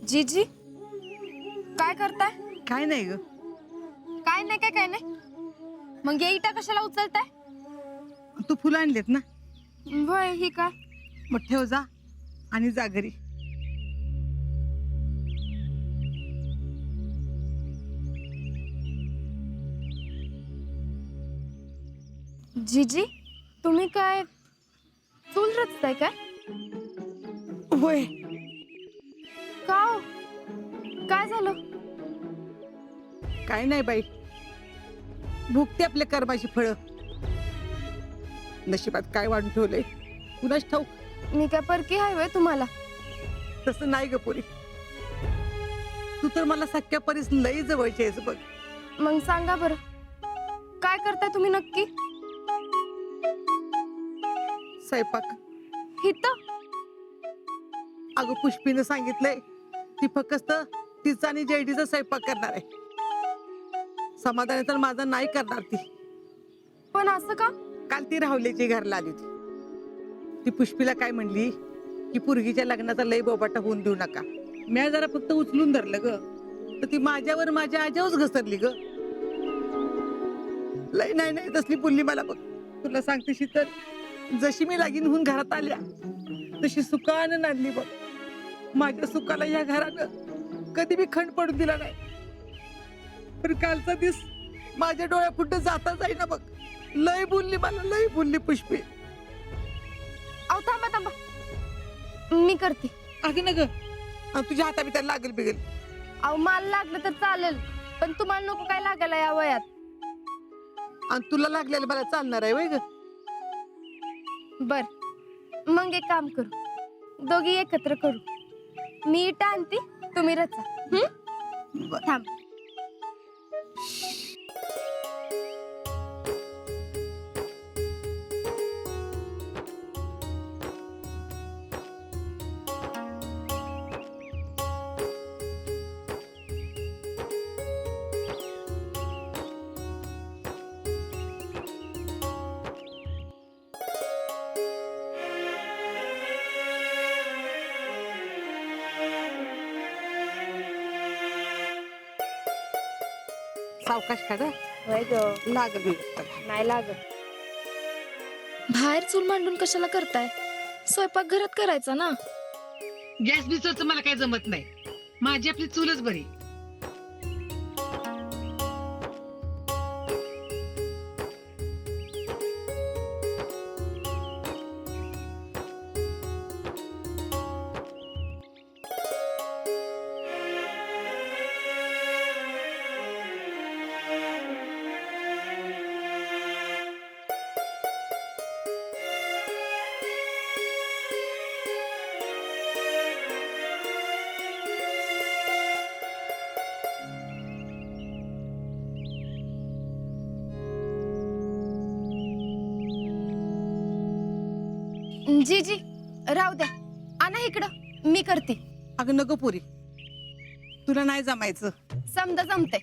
जीजी काय करताय? काय नाही ग. काय नाही मग या इटा कशाला उचलताय? तू फुलं आणलेत ना, वय ही काय? मग ठेव जा आणि जा घरी. जीजी तुम्ही काय चूल रचताय काय? होय. का हो? काय झालं? काय नाही बाई, भुगते आपल्या कर्माची फळं. नशिबात काय वाढून ठेवलंय कुणाच ठाऊक. मी काय परकी हाय वय तुम्हाला? तसं नाही ग पोरी, तू तर मला सख्या परीस लई जवळची आहेस बघ. मग सांगा बरं, काय करताय तुम्ही नक्की? स्वयंपाक. हिथं? अगं पुष्पीनं सांगितलंय ती फक्त तिचा आणि जयडीचा स्वयंपाक करणार आहे. समाधान तर माझा नाही करणार ती. पण असं का? काल ती राहुल्याची घरला आली होती. ती पुष्पीला काय म्हणली की पुरगीच्या लग्नाचा लय बोबाटा होऊन देऊ नका. मी जरा फक्त उचलून धरलं ग, तर ती माझ्यावर माझ्या आज्यावरच घसरली ग. लय नाही तसली बोलली मला बघ. तुला सांगतेशी तर जशी मी लागीन होऊन घरात आल्या तशी सुखानं नांदली बघ. माझ्या सुखाला या घरानं कधी बी खंड पडून दिला नाही. पण कालचा दिस माझ्या डोळ्यापुढे जाता जाईना बघ. लय बोलली मला, लय बोलली पुष्पी. अहो थांबा मी करते. अगं न ग, तुझ्या हाताबिताला लागेल बिगेल. अहो मला लागलं तर चालेल, पण तुम्हाला नको काय लागायला या वयात. आणि तुला लागलेलं मला चालणार आहे वय ग. बर मग एक काम करू, दोघी एकत्र करू. मी इटा आणते, तुम्ही रचा. बर. थांब. सावकाश काढ. वय ग, लागल बिगल. नाही लागत. बाहेर चूल मांडून कशाला करताय? स्वयंपाक घरात करायचा ना. गॅस बिसच मला काही जमत नाही. माझी आपली चूलच बरी. जीजी राहू द्या, आणा इकडं, मी करते. अगं नको पोरी, तुला नाही जमायचं. समजा जमते,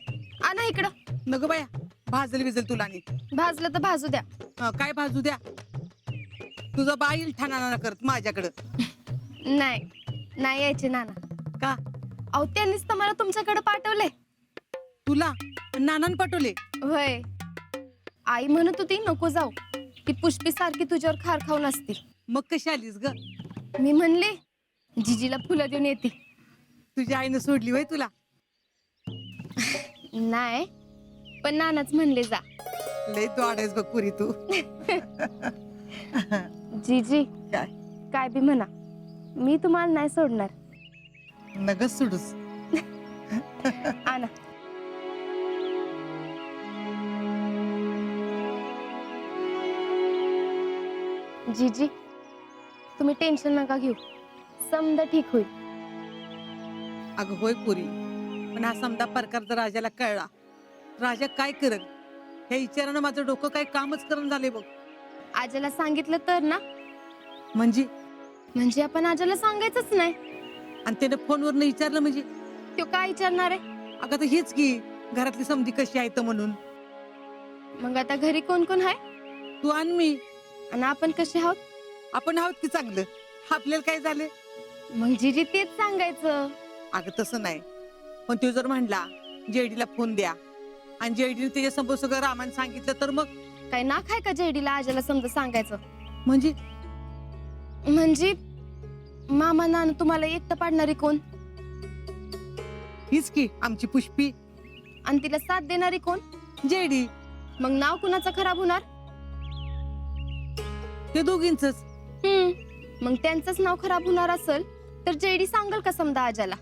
आणा इकडं. नको बाया, भाजल बिजल तुला आणि. भाजलं तर भाजू द्या. काय भाजू द्या, तुझा बाईल ठाणा करत माझ्याकडं. नाही यायचे नाना. का? अहो त्यांनीच तर मला तुमच्याकडे पाठवले. तुला नानान पाठवले? होय, आई म्हणत होती नको जाऊ, ती पुष्पी सारखी तुझ्यावर खार खाऊन असती. मग कशी आलीस ग? मी म्हणले जीजीला फुलं देऊन येते. तुझ्या आईनं सोडली वय तुला? नाही, पण नानाच म्हणले जा. लय द्वाड आहेस बघ पुरी तू. जीजी काय? काय बी म्हणा, मी तुम्हाला नाही सोडणार. नगच सोडूस. आणा. जीजी तुम्ही टेन्शन नका घेऊ, समजा ठीक होईल. अगं होय पुरी, पण हा समजा प्रकार जर राजाला कळला, राजा काय करल ह्या विचारानं माझं डोकं काय कामच करून झाले बघ. आजाला सांगितलं तर ना? म्हणजे आपण आजाला सांगायचंच नाही. आणि त्याने फोनवर विचारलं म्हणजे? तो काय विचारणार आहे? अगं तर हेच की घरातली समधी कशी आहे तर म्हणून. मग आता घरी कोण कोण आहे? तू आणि मी. आणि आपण कसे आहोत? आपण आहोत की चांगलं. आपल्याला काय झालं? मग जीजी तेच सांगायचं. अगं तसं नाही, पण तो जर म्हणला जेडीला फोन द्या आणि जेडीने त्याच्या समोर सगळं रामायण सांगितलं तर मग काय ना खाय का जेडीला आजाला समजा सांगायचं? म्हणजे म्हणजे मामा नाना तुम्हाला एकटं पाडणारी कोण? हीच की आमची पुष्पी आणि तिला साथ देणारी कोण? जेडी. मग नाव कुणाचं खराब होणार? ते दोघींच. मग त्यांचंच नाव खराब होणार असेल तर जेडी सांगल का समजा आजाला?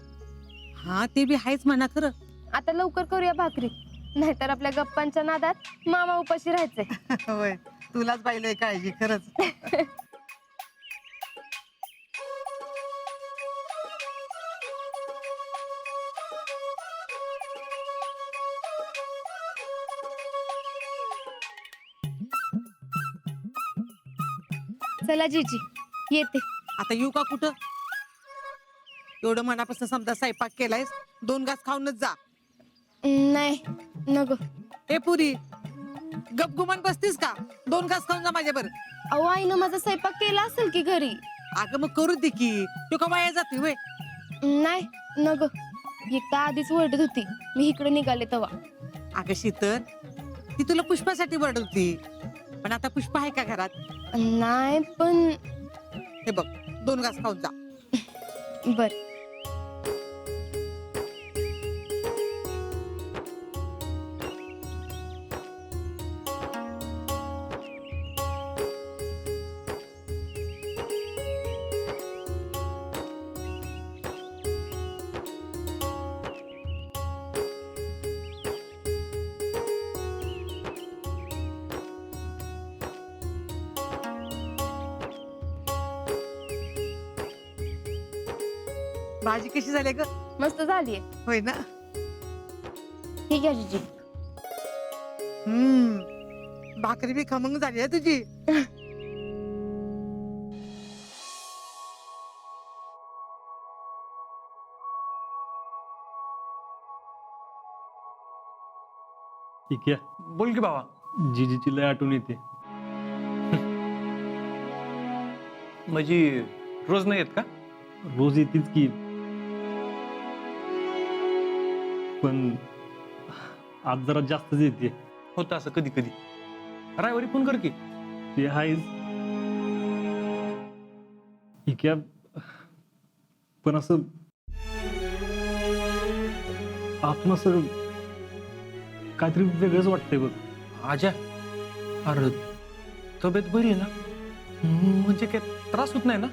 हा ते बी आहेच म्हणा खरं. आता लवकर करूया भाकरी, नाहीतर आपल्या गप्पांच्या नादात मामा उपाशी राहायचे. होय, तुलाच पाहिलंय काळजी खरंच. चला जीजी येते. आता येऊ का कुठं? एवढं मनापासून समजा स्वयंपाक केलायस, 2 घास खाऊनच जा. नाही नको. ए पुरी, गपगुमान बसतीस का? 2 घास खाऊन जा माझ्यावर. अहो आईनं माझा स्वयंपाक केला असेल की घरी. अगं मग करू दे की, तू का वाया जाते होय? नाही नको. एकदा आधीच ओरडत होती मी इकडे निघाले तेव्हा. अगं शीतल, ती तुला पुष्पासाठी ओरडती, पण आता पुष्पा आहे का घरात? नाही पण हे बघ, 2 घास खाऊन जा. बर. भाजी कशी झाली ग? मस्त झालीये. होय ना? ठीक आहे जीजी. भाकरी बी खमंग झाली आहे तुझी. ठीक आहे. बोल की बाबा. जीजीची लय आठवण येते. म्हणजे रोज नाही येत का? रोज येतेच की, पण आज जरा जास्तच येते. होतं असं कधी कधी. रविवारी फोन कर की. ते आहेच. ठीक आहे, पण असं आतून असं काहीतरी वेगळंच वाटतंय बघ. आजा, अरे तब्येत बरी आहे ना? म्हणजे काय त्रास होत नाही ना?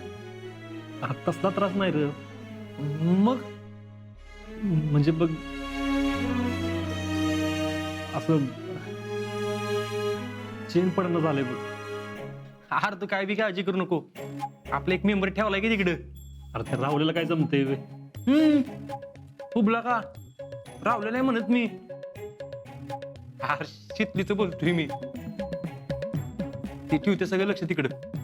आता तसला त्रास नाही र. मग म्हणजे बघ असं चेन पडणं झालंय बघ. अरे तू काय बी काळजी करू नको. आपला एक मेंबर ठेवलाय की तिकडं. अरे त्या रावलेला काय जमतंय बे? उबला का? रावलं नाही म्हणत मी. अरे शितलीचं बोलतोय मी. ते ठेवते सगळं लक्ष तिकडं.